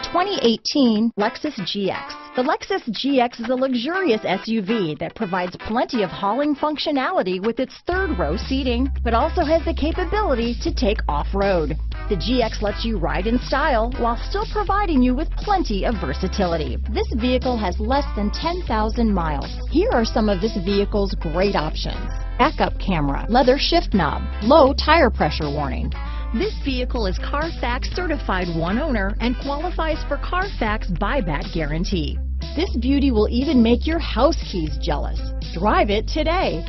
2018 Lexus GX. The Lexus GX is a luxurious SUV that provides plenty of hauling functionality with its third-row seating, but also has the capability to take off-road. The GX lets you ride in style while still providing you with plenty of versatility. This vehicle has less than 10,000 miles. Here are some of this vehicle's great options: backup camera, leather shift knob, low tire pressure warning. This vehicle is Carfax certified one owner and qualifies for Carfax buyback guarantee. This beauty will even make your house keys jealous. Drive it today.